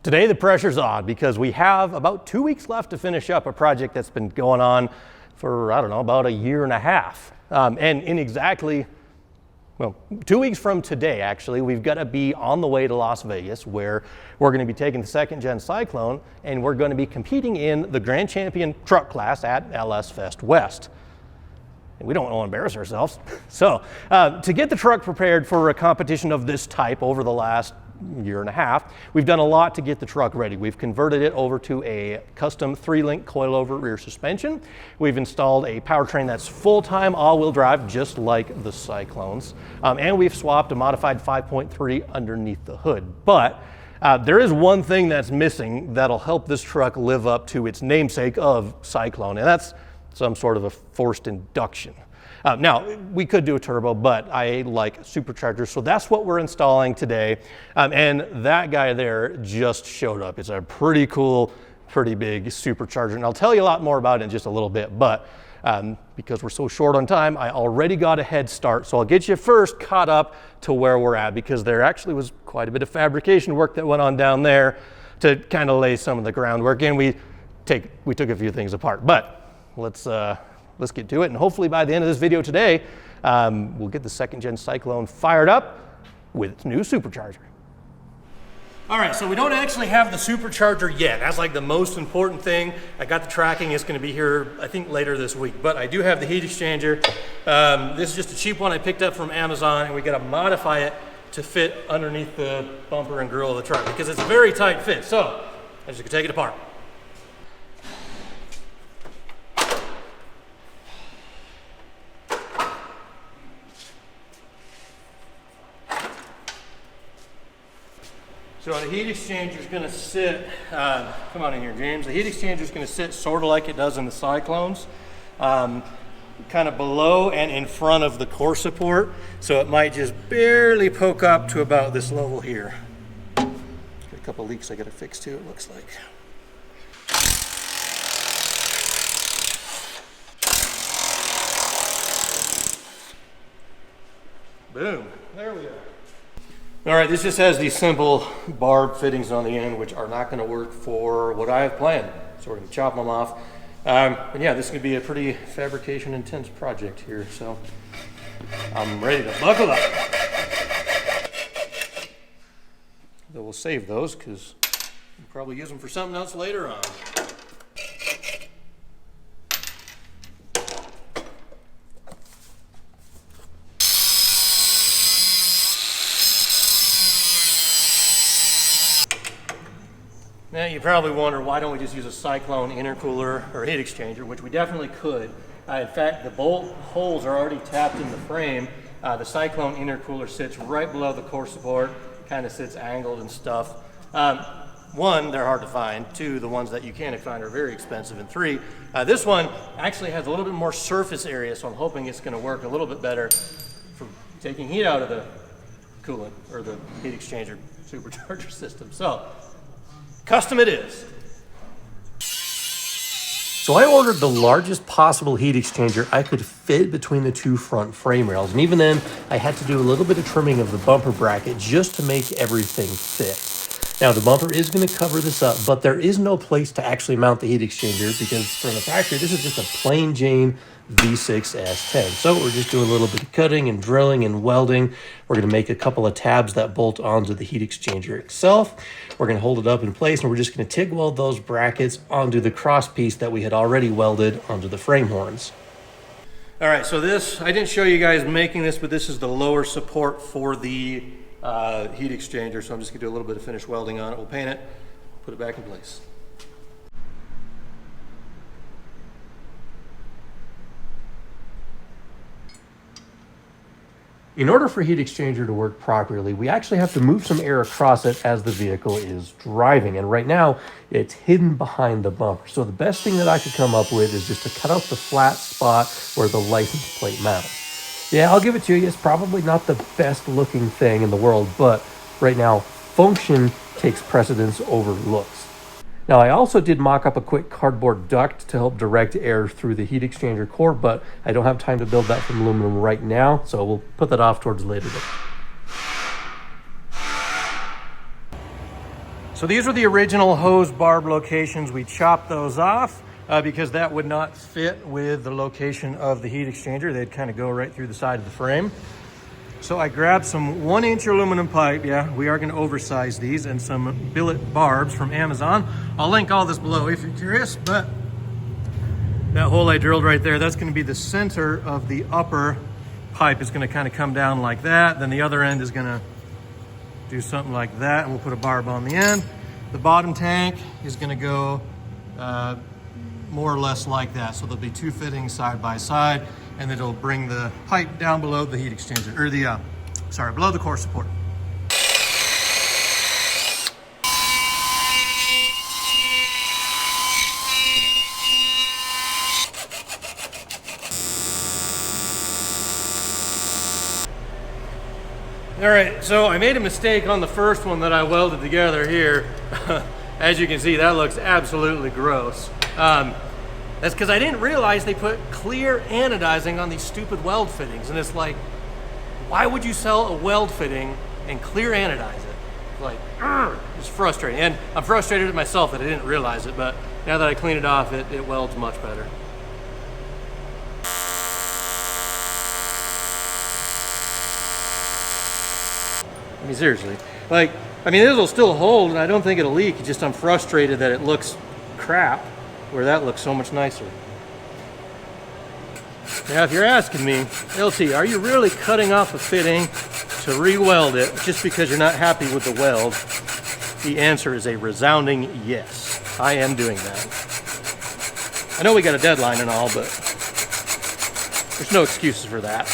Today the pressure's on because we have about 2 weeks left to finish up a project that's been going on for, I don't know, about a year and a half. And in exactly, well, 2 weeks from today, actually, we've got to be on the way to Las Vegas, where we're going to be taking the second gen Cyclone, and we're going to be competing in the Grand Champion truck class at LS Fest West. And we don't want to embarrass ourselves. So to get the truck prepared for a competition of this type over the last year and a half, we've done a lot to get the truck ready. We've converted it over to a custom 3-link coilover rear suspension. We've installed a powertrain that's full-time all-wheel drive, just like the Cyclones. And we've swapped a modified 5.3 underneath the hood. But there is one thing that's missing that'll help this truck live up to its namesake of Cyclone, and that's some sort of a forced induction. Now, we could do a turbo, but I like superchargers, so that's what we're installing today. And that guy there just showed up. It's a pretty cool, pretty big supercharger, and I'll tell you a lot more about it in just a little bit, but because we're so short on time, I already got a head start, so I'll get you first caught up to where we're at, because there actually was quite a bit of fabrication work that went on down there to kind of lay some of the groundwork, and we took a few things apart. But let's get to it, and hopefully by the end of this video today, we'll get the second gen Cyclone fired up with its new supercharger. All right, so we don't actually have the supercharger yet. That's like the most important thing. I got the tracking. It's going to be here, I think, later this week, but I do have the heat exchanger. This is just a cheap one I picked up from Amazon, and we got to modify it to fit underneath the bumper and grill of the truck because it's a very tight fit. So I'm just going to take it apart. So the heat exchanger is going to sit, come on in here, James. The heat exchanger is going to sit sort of like it does in the Cyclones, kind of below and in front of the core support. So it might just barely poke up to about this level here. Got a couple leaks I got to fix too, it looks like. Boom, there we are. All right, this just has these simple barb fittings on the end, which are not going to work for what I have planned. So we're going to chop them off. And yeah, this is going to be a pretty fabrication intense project here. So I'm ready to buckle up. Though we'll save those because we'll probably use them for something else later on. Now you probably wonder, why don't we just use a Cyclone intercooler or heat exchanger, which we definitely could. In fact, the bolt holes are already tapped in the frame. The Cyclone intercooler sits right below the core support, kind of sits angled and stuff. One, they're hard to find. Two, the ones that you can find are very expensive. And three, this one actually has a little bit more surface area, so I'm hoping it's going to work a little bit better for taking heat out of the coolant or the heat exchanger supercharger system. So custom it is. So I ordered the largest possible heat exchanger I could fit between the two front frame rails. And even then, I had to do a little bit of trimming of the bumper bracket just to make everything fit. Now the bumper is going to cover this up, but there is no place to actually mount the heat exchanger because from the factory, this is just a plain Jane V6 S10. So we're just doing a little bit of cutting and drilling and welding. We're going to make a couple of tabs that bolt onto the heat exchanger itself. We're going to hold it up in place, and we're just going to TIG weld those brackets onto the cross piece that we had already welded onto the frame horns. All right, so this, I didn't show you guys making this, but this is the lower support for the heat exchanger. So I'm just going to do a little bit of finish welding on it. We'll paint it, put it back in place. In order for heat exchanger to work properly, we actually have to move some air across it as the vehicle is driving. And right now, it's hidden behind the bumper. So the best thing that I could come up with is just to cut out the flat spot where the license plate mounts. Yeah, I'll give it to you. It's probably not the best looking thing in the world, but right now, function takes precedence over looks. Now, I also did mock up a quick cardboard duct to help direct air through the heat exchanger core, but I don't have time to build that from aluminum right now, so we'll put that off towards later. So these were the original hose barb locations. We chopped those off because that would not fit with the location of the heat exchanger. They'd kind of go right through the side of the frame. So I grabbed some 1-inch aluminum pipe. Yeah, we are going to oversize these, and some billet barbs from Amazon. I'll link all this below if you're curious, but that hole I drilled right there, that's going to be the center of the upper pipe. Is going to kind of come down like that. Then the other end is going to do something like that, and we'll put a barb on the end. The bottom tank is going to go more or less like that. So there'll be 2 fittings side by side, and it'll bring the pipe down below the heat exchanger, or the, below the core support. All right, so I made a mistake on the first one that I welded together here. As you can see, that looks absolutely gross. That's because I didn't realize they put clear anodizing on these stupid weld fittings. And it's like, why would you sell a weld fitting and clear anodize it? Like, it's frustrating. And I'm frustrated at myself that I didn't realize it, but now that I clean it off, it welds much better. I mean, seriously. Like, I mean, this will still hold, and I don't think it'll leak. It's just I'm frustrated that it looks crap, where that looks so much nicer. Now, if you're asking me, LT, are you really cutting off a fitting to re-weld it just because you're not happy with the weld? The answer is a resounding yes. I am doing that. I know we got a deadline and all, but there's no excuses for that.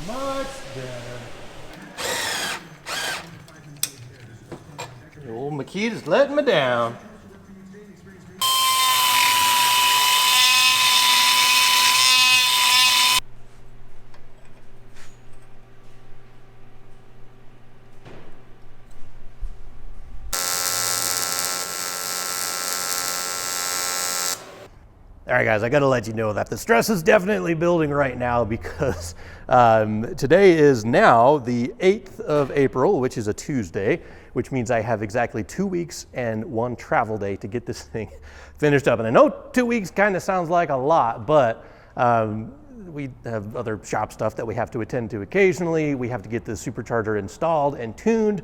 Much better. Old Makita's letting me down. All right, guys, I gotta let you know that the stress is definitely building right now because today is now the 8th of April, which is a Tuesday, which means I have exactly 2 weeks and 1 travel day to get this thing finished up. And I know 2 weeks kind of sounds like a lot, but we have other shop stuff that we have to attend to occasionally. We have to get the supercharger installed and tuned.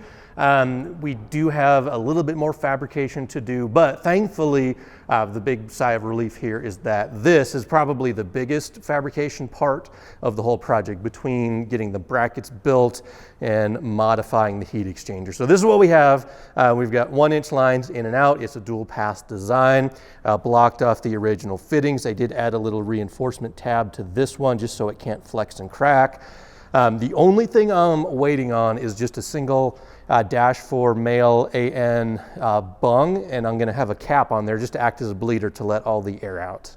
We do have a little bit more fabrication to do, but thankfully, the big sigh of relief here is that this is probably the biggest fabrication part of the whole project between getting the brackets built and modifying the heat exchanger. So this is what we have. We've got 1-inch lines in and out. It's a dual pass design, blocked off the original fittings. I did add a little reinforcement tab to this one just so it can't flex and crack. The only thing I'm waiting on is just a single -4 male AN bung, and I'm gonna have a cap on there just to act as a bleeder to let all the air out.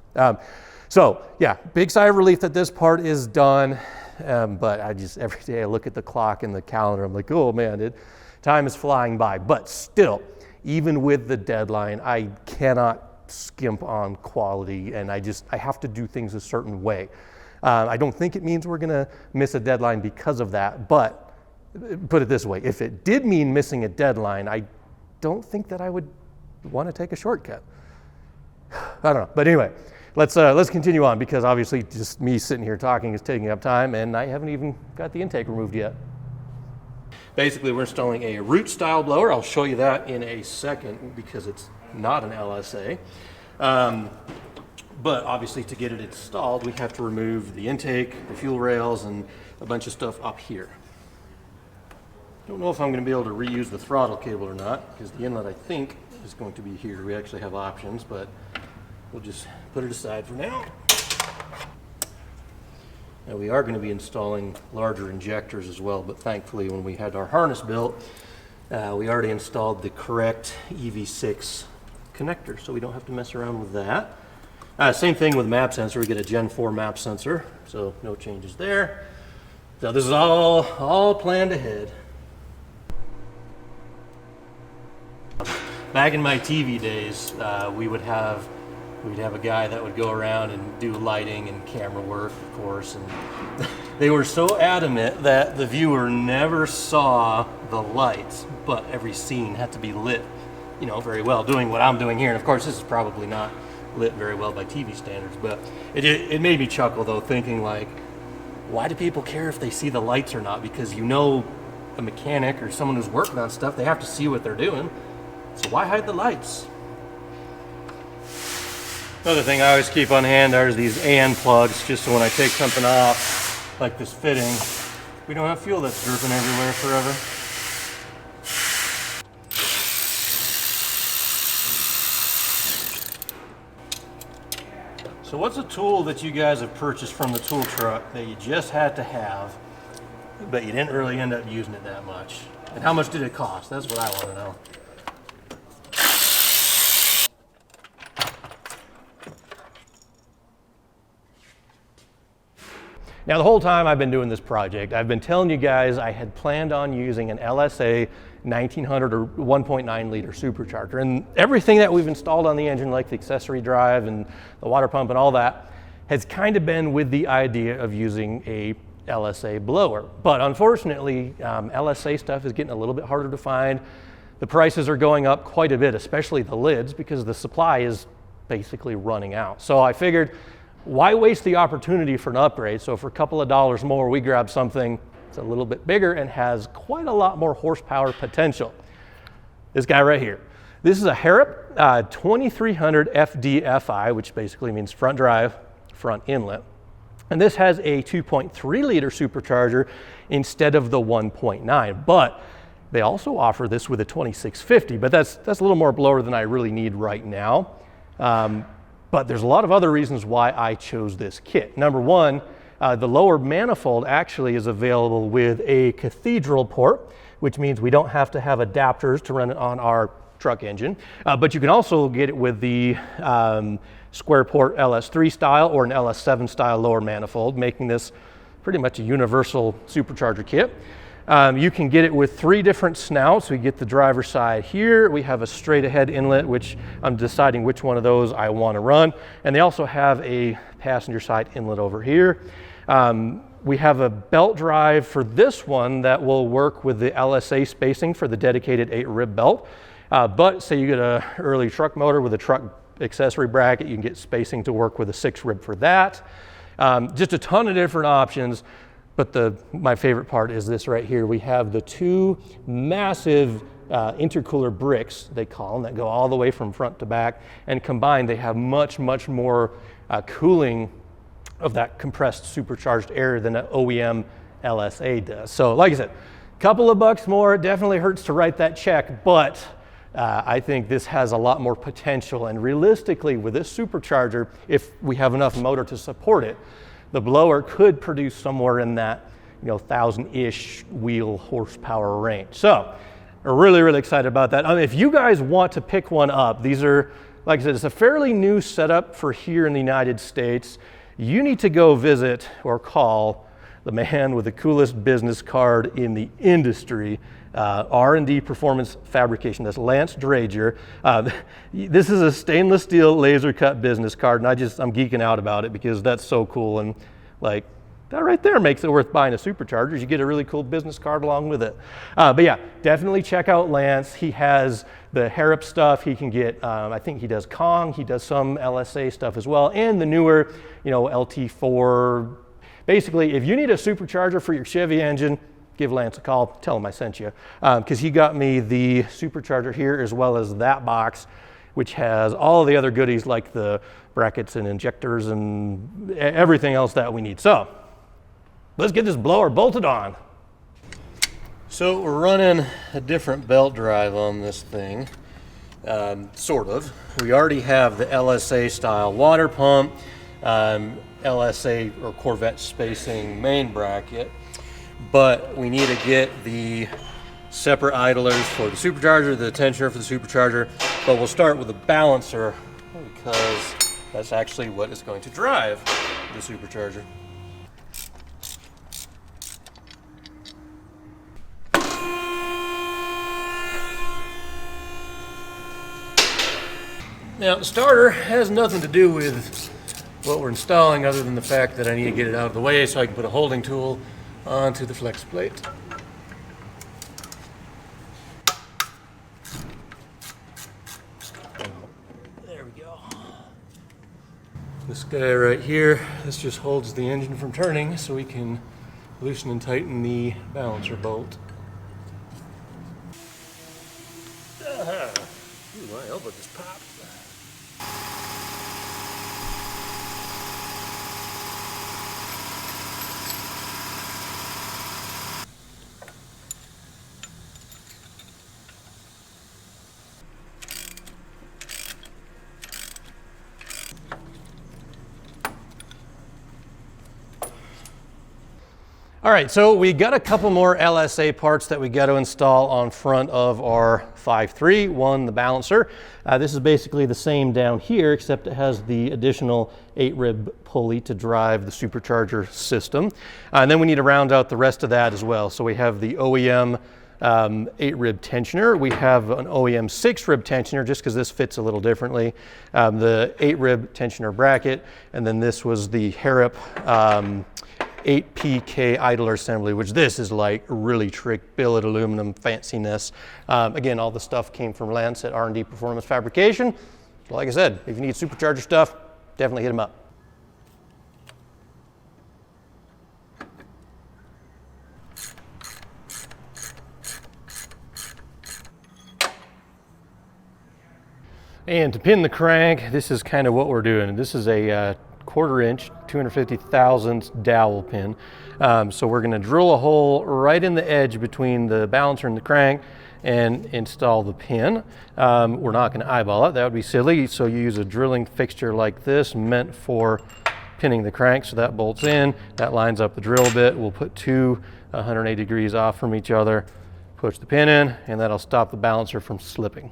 So yeah, big sigh of relief that this part is done, but every day I look at the clock and the calendar, I'm like, oh man, time is flying by. But still, even with the deadline, I cannot skimp on quality, and I have to do things a certain way. I don't think it means we're gonna miss a deadline because of that, but put it this way, if it did mean missing a deadline, I don't think that I would want to take a shortcut. I don't know, but anyway, let's continue on because obviously just me sitting here talking is taking up time, and I haven't even got the intake removed yet. Basically, we're installing a root style blower. I'll show you that in a second because it's not an LSA. But obviously to get it installed, we have to remove the intake, the fuel rails, and a bunch of stuff up here. Don't know if I'm going to be able to reuse the throttle cable or not, because the inlet I think is going to be here. We actually have options, but we'll just put it aside for now. Now we are going to be installing larger injectors as well, but thankfully when we had our harness built, we already installed the correct EV6 connector, so we don't have to mess around with that. Same thing with map sensor. We get a Gen 4 map sensor, so no changes there. So this is all planned ahead. back in my TV days, we'd have a guy that would go around and do lighting and camera work, of course, and they were so adamant that the viewer never saw the lights, but every scene had to be lit, you know, very well, doing what I'm doing here. And of course, this is probably not lit very well by TV standards, but it made me chuckle though, thinking like, why do people care if they see the lights or not? Because, you know, a mechanic or someone who's working on stuff, they have to see what they're doing. So why hide the lights? Another thing I always keep on hand are these AN plugs, just so when I take something off, like this fitting, we don't have fuel that's dripping everywhere forever. So what's a tool that you guys have purchased from the tool truck that you just had to have, but you didn't really end up using it that much? And how much did it cost? That's what I want to know. Now, the whole time I've been doing this project, I've been telling you guys I had planned on using an LSA 1900 or 1.9 liter supercharger, and everything that we've installed on the engine, like the accessory drive and the water pump and all that, has kind of been with the idea of using a LSA blower. But unfortunately, LSA stuff is getting a little bit harder to find. The prices are going up quite a bit, especially the lids, because the supply is basically running out. So I figured, why waste the opportunity for an upgrade? So for a couple of dollars more, we grab something that's a little bit bigger and has quite a lot more horsepower potential. This guy right here. This is a Harrop 2300 FDFI, which basically means front drive, front inlet. And this has a 2.3 liter supercharger instead of the 1.9. But they also offer this with a 2650, but that's a little more blower than I really need right now. But there's a lot of other reasons why I chose this kit. Number one, the lower manifold actually is available with a cathedral port, which means we don't have to have adapters to run it on our truck engine. But you can also get it with the square port LS3 style or an LS7 style lower manifold, making this pretty much a universal supercharger kit. You can get it with 3 different snouts. We get the driver's side here. We have a straight ahead inlet, which I'm deciding which one of those I want to run. And they also have a passenger side inlet over here. We have a belt drive for this one that will work with the LSA spacing for the dedicated 8-rib belt. But say you get an early truck motor with a truck accessory bracket, you can get spacing to work with a 6-rib for that. Just a ton of different options. But my favorite part is this right here. We have the 2 massive intercooler bricks, they call them, that go all the way from front to back. And combined, they have much, much more cooling of that compressed supercharged air than an OEM LSA does. So like I said, a couple of bucks more. It definitely hurts to write that check, but I think this has a lot more potential. And realistically, with this supercharger, if we have enough motor to support it, the blower could produce somewhere in that, 1,000-ish wheel horsepower range. So we're really, really excited about that. If you guys want to pick one up, these are, like I said, it's a fairly new setup for here in the United States. You need to go visit or call the man with the coolest business card in the industry, R&D Performance Fabrication. That's Lance Drager. This is a stainless steel laser cut business card, and I'm geeking out about it because that's so cool. And like that right there makes it worth buying a supercharger. You get a really cool business card along with it. But yeah, definitely check out Lance. He has the Harrop stuff. He can get, I think he does Kong. He does some LSA stuff as well, and the newer, LT4. Basically, if you need a supercharger for your Chevy engine, give Lance a call, tell him I sent you. Because he got me the supercharger here as well as that box, which has all the other goodies like the brackets and injectors and everything else that we need. So let's get this blower bolted on. So we're running a different belt drive on this thing, sort of. We already have the LSA style water pump, LSA or Corvette spacing main bracket, but we need to get the separate idlers for the supercharger, the tensioner for the supercharger, but we'll start with a balancer because that's actually what is going to drive the supercharger. Now the starter has nothing to do with what we're installing other than the fact that I need to get it out of the way so I can put a holding tool onto the flex plate. There we go. This guy right here, this just holds the engine from turning so we can loosen and tighten the balancer bolt. Ooh, my elbow just popped. All right, so we got a couple more LSA parts that we got to install on front of our 5.3. One, the balancer. This is basically the same down here, except it has the additional 8-rib pulley to drive the supercharger system. And then we need to round out the rest of that as well. So we have the OEM 8-rib tensioner. We have an OEM 6-rib tensioner, just because this fits a little differently. The 8-rib tensioner bracket, and then this was the Harrop 8PK idler assembly, which this is like really trick billet aluminum fanciness. Again, all the stuff came from Lance at R&D Performance Fabrication. So like I said, if you need supercharger stuff, definitely hit them up. And to pin the crank, this is kind of what we're doing. This is a 1/4 inch, 250 thousandths dowel pin. So we're going to drill a hole right in the edge between the balancer and the crank and install the pin. We're not going to eyeball it, that would be silly. So you use a drilling fixture like this meant for pinning the crank. So that bolts in, that lines up the drill bit. We'll put two 180 degrees off from each other, push the pin in, and that'll stop the balancer from slipping.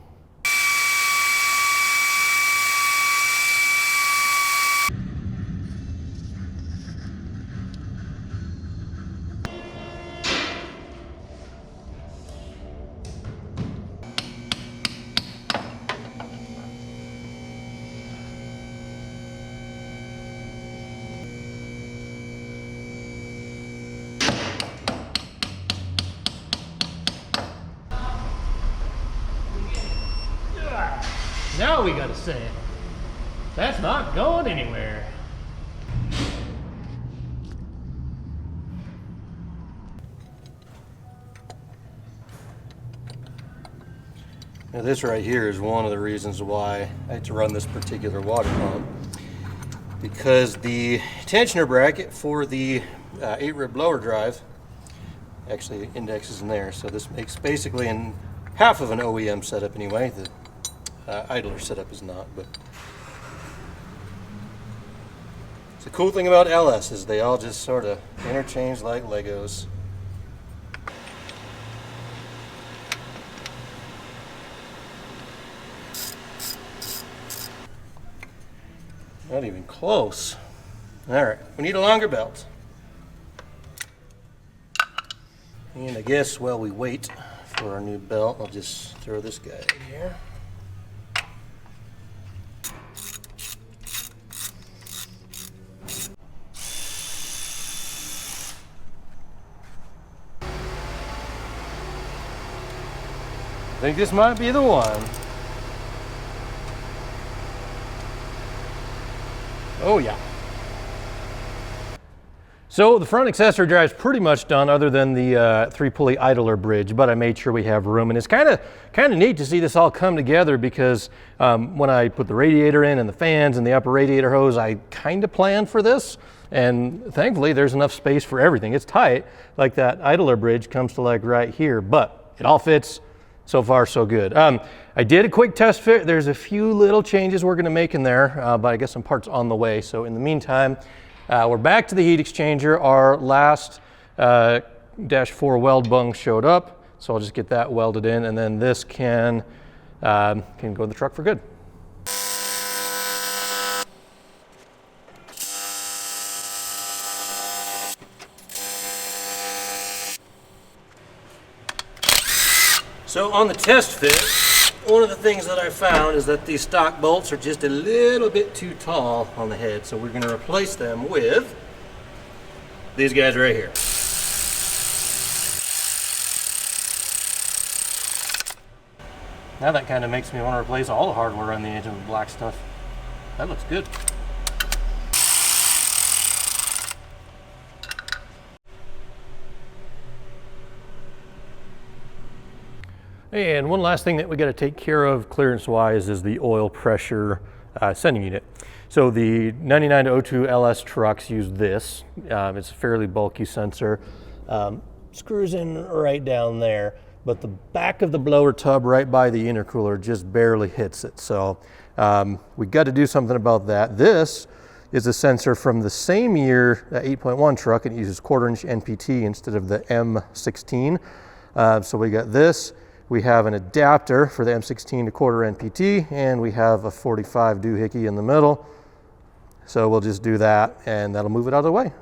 Now we gotta say it. That's not going anywhere. Now this right here is one of the reasons why I had to run this particular water pump, because the tensioner bracket for the 8-rib blower drive actually indexes in there. So this makes basically half of an OEM setup anyway. The idler setup is not, but the cool thing about LS is they all just sort of interchange like Legos. Not even close. All right, we need a longer belt. And I guess while we wait for our new belt, I'll just throw this guy in here. I think this might be the one. Oh yeah. So the front accessory drive is pretty much done, other than the 3-pulley idler bridge, but I made sure we have room. And it's kind of neat to see this all come together, because when I put the radiator in and the fans and the upper radiator hose, I kind of planned for this. And thankfully there's enough space for everything. It's tight, like that idler bridge comes to like right here, but it all fits. So far, so good. I did a quick test fit. There's a few little changes we're gonna make in there, but I guess some parts on the way. So in the meantime, we're back to the heat exchanger. Our last -4 weld bung showed up, so I'll just get that welded in, and then this can go in the truck for good. So on the test fit, one of the things that I found is that these stock bolts are just a little bit too tall on the head, so we're going to replace them with these guys right here. Now that kind of makes me want to replace all the hardware on the engine with black stuff. That looks good. And one last thing that we got to take care of clearance-wise is the oil pressure sending unit. So the 99-02 LS trucks use this. It's a fairly bulky sensor. Screws in right down there, but the back of the blower tub right by the intercooler just barely hits it. So we got to do something about that. This is a sensor from the same year 8.1 truck, and it uses 1/4-inch NPT instead of the M16. So we got this. We have an adapter for the M16 to 1/4 NPT, and we have a 45 doohickey in the middle. So we'll just do that, and that'll move it out of the way.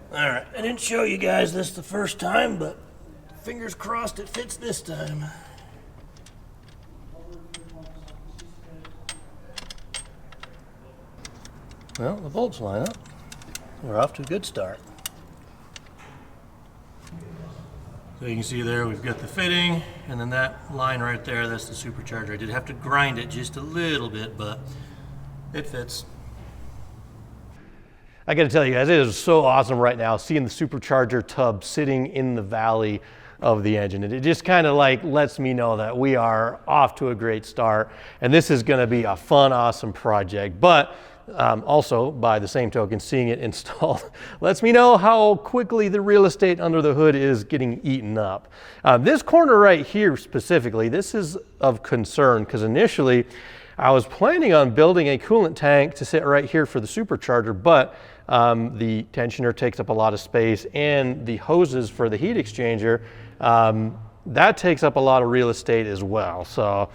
All right, I didn't show you guys this the first time, but fingers crossed it fits this time. Well, the bolts line up. We're off to a good start. So you can see there we've got the fitting, and then that line right there, that's the supercharger. I did have to grind it just a little bit, but it fits. I got to tell you guys, it is so awesome right now seeing the supercharger tub sitting in the valley of the engine. It just kind of like lets me know that we are off to a great start, and this is going to be a fun, awesome project. But also, by the same token, seeing it installed lets me know how quickly the real estate under the hood is getting eaten up. This corner right here specifically, this is of concern because initially I was planning on building a coolant tank to sit right here for the supercharger, but the tensioner takes up a lot of space, and the hoses for the heat exchanger, that takes up a lot of real estate as well. So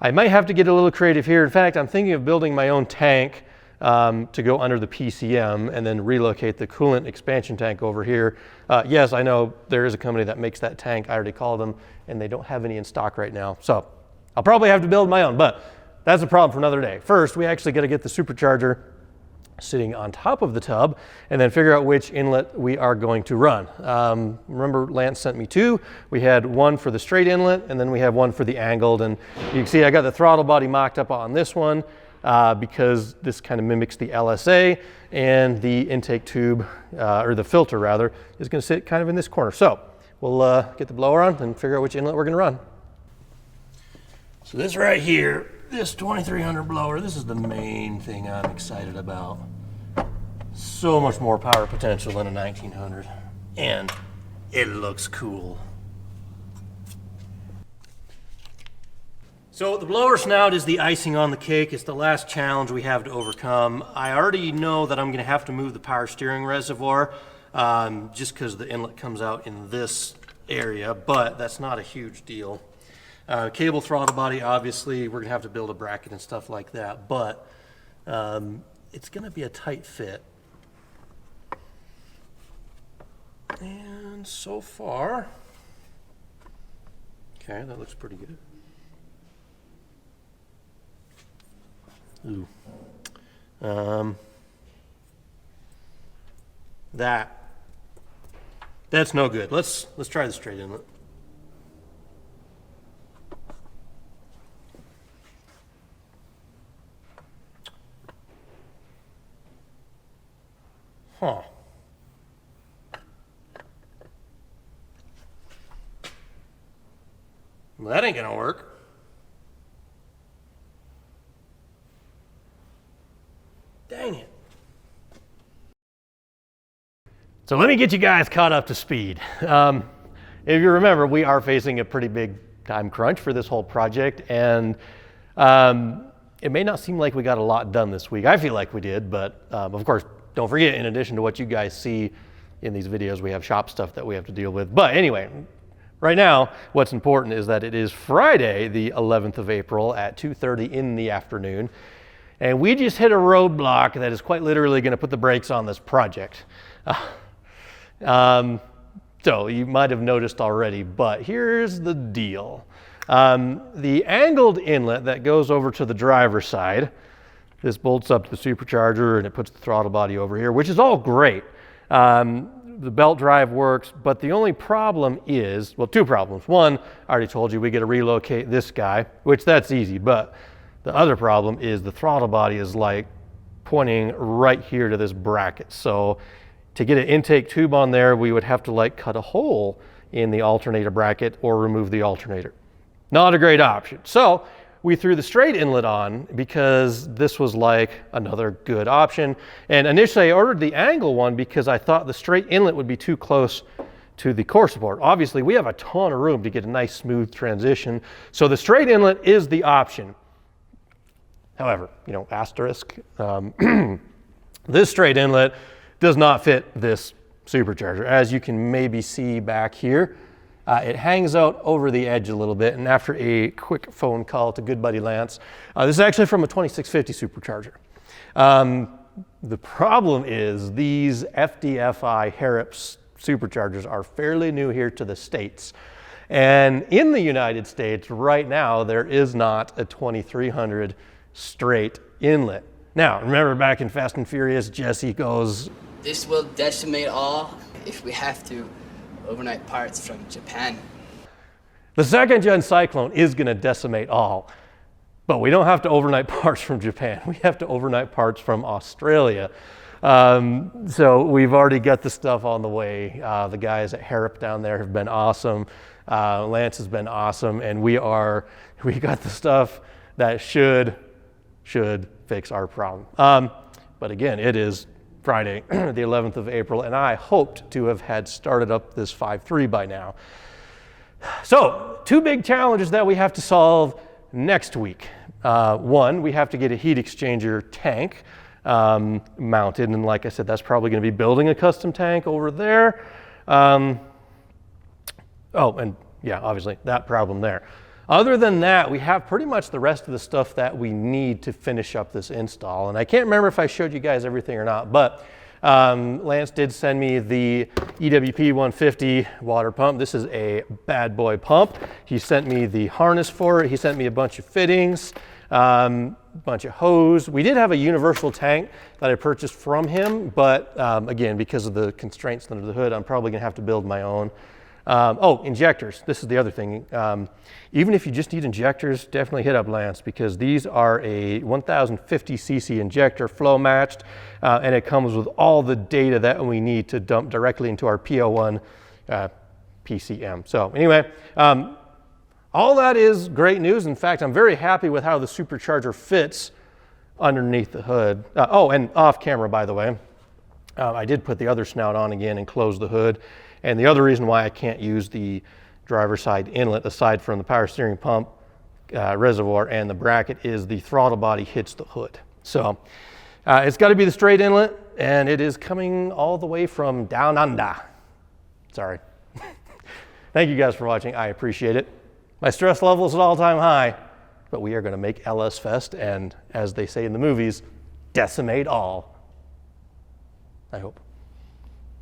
I might have to get a little creative here. In fact, I'm thinking of building my own tank to go under the PCM and then relocate the coolant expansion tank over here. Yes, I know there is a company that makes that tank. I already called them, and they don't have any in stock right now. So I'll probably have to build my own, but that's a problem for another day. First, we actually got to get the supercharger sitting on top of the tub and then figure out which inlet we are going to run. Remember, Lance sent me two. We had one for the straight inlet, and then we have one for the angled. And you can see I got the throttle body mocked up on this one because this kind of mimics the LSA, and the intake tube, or the filter rather, is going to sit kind of in this corner. So we'll get the blower on and figure out which inlet we're going to run. So this right here, this 2300 blower, this is the main thing I'm excited about. So much more power potential than a 1900, and it looks cool. So the blower snout is the icing on the cake. It's the last challenge we have to overcome. I already know that I'm going to have to move the power steering reservoir just because the inlet comes out in this area, but that's not a huge deal. Cable throttle body, obviously, we're going to have to build a bracket and stuff like that, but it's going to be a tight fit. And so far, okay, that looks pretty good. Ooh. That's no good. Let's try the straight inlet. Huh. Well, that ain't gonna work. Dang it. So let me get you guys caught up to speed. If you remember, we are facing a pretty big time crunch for this whole project, and it may not seem like we got a lot done this week. I feel like we did, but of course, don't forget, in addition to what you guys see in these videos, we have shop stuff that we have to deal with. But anyway, right now, what's important is that it is Friday, the 11th of April at 2:30 in the afternoon. And we just hit a roadblock that is quite literally going to put the brakes on this project. So you might have noticed already, but here's the deal. The angled inlet that goes over to the driver's side, this bolts up to the supercharger and it puts the throttle body over here, which is all great. The belt drive works, but the only problem is, well, two problems. One, I already told you we got to relocate this guy, which that's easy, but the other problem is the throttle body is like pointing right here to this bracket. So to get an intake tube on there, we would have to like cut a hole in the alternator bracket or remove the alternator. Not a great option. So we threw the straight inlet on because this was like another good option. And initially I ordered the angle one because I thought the straight inlet would be too close to the core support. Obviously we have a ton of room to get a nice smooth transition. So the straight inlet is the option. However, you know, asterisk, this straight inlet does not fit this supercharger. As you can maybe see back here, it hangs out over the edge a little bit, and after a quick phone call to good buddy Lance, this is actually from a 2650 supercharger. The problem is these FDFI Harrop superchargers are fairly new here to the States. And in the United States right now, there is not a 2300 straight inlet. Now, remember back in Fast and Furious, Jesse goes, "This will decimate all if we have to overnight parts from Japan." The second gen Cyclone is going to decimate all, but we don't have to overnight parts from Japan. We have to overnight parts from Australia. So we've already got the stuff on the way. The guys at Harrop down there have been awesome. Lance has been awesome, and we got the stuff that should fix our problem. But again, it is Friday, the 11th of April, and I hoped to have had started up this 5.3 by now. So, two big challenges that we have to solve next week. One, we have to get a heat exchanger tank mounted, and like I said, that's probably going to be building a custom tank over there. Oh, and yeah, obviously, that problem there. Other than that, we have pretty much the rest of the stuff that we need to finish up this install. And I can't remember if I showed you guys everything or not, but Lance did send me the EWP 150 water pump. This is a bad boy pump. He sent me the harness for it. He sent me a bunch of fittings, bunch of hose. We did have a universal tank that I purchased from him, but again, because of the constraints under the hood, I'm probably gonna have to build my own. Oh, injectors. This is the other thing. Even if you just need injectors, definitely hit up Lance, because these are a 1050 cc injector, flow matched, and it comes with all the data that we need to dump directly into our PO1 PCM. So anyway, all that is great news. In fact, I'm very happy with how the supercharger fits underneath the hood. Oh, and off camera, by the way, I did put the other snout on again and close the hood. And the other reason why I can't use the driver's side inlet, aside from the power steering pump, reservoir, and the bracket, is the throttle body hits the hood. So it's got to be the straight inlet, and it is coming all the way from down under. Sorry. Thank you guys for watching. I appreciate it. My stress level is at all-time high, but we are going to make LS Fest, and as they say in the movies, decimate all. I hope.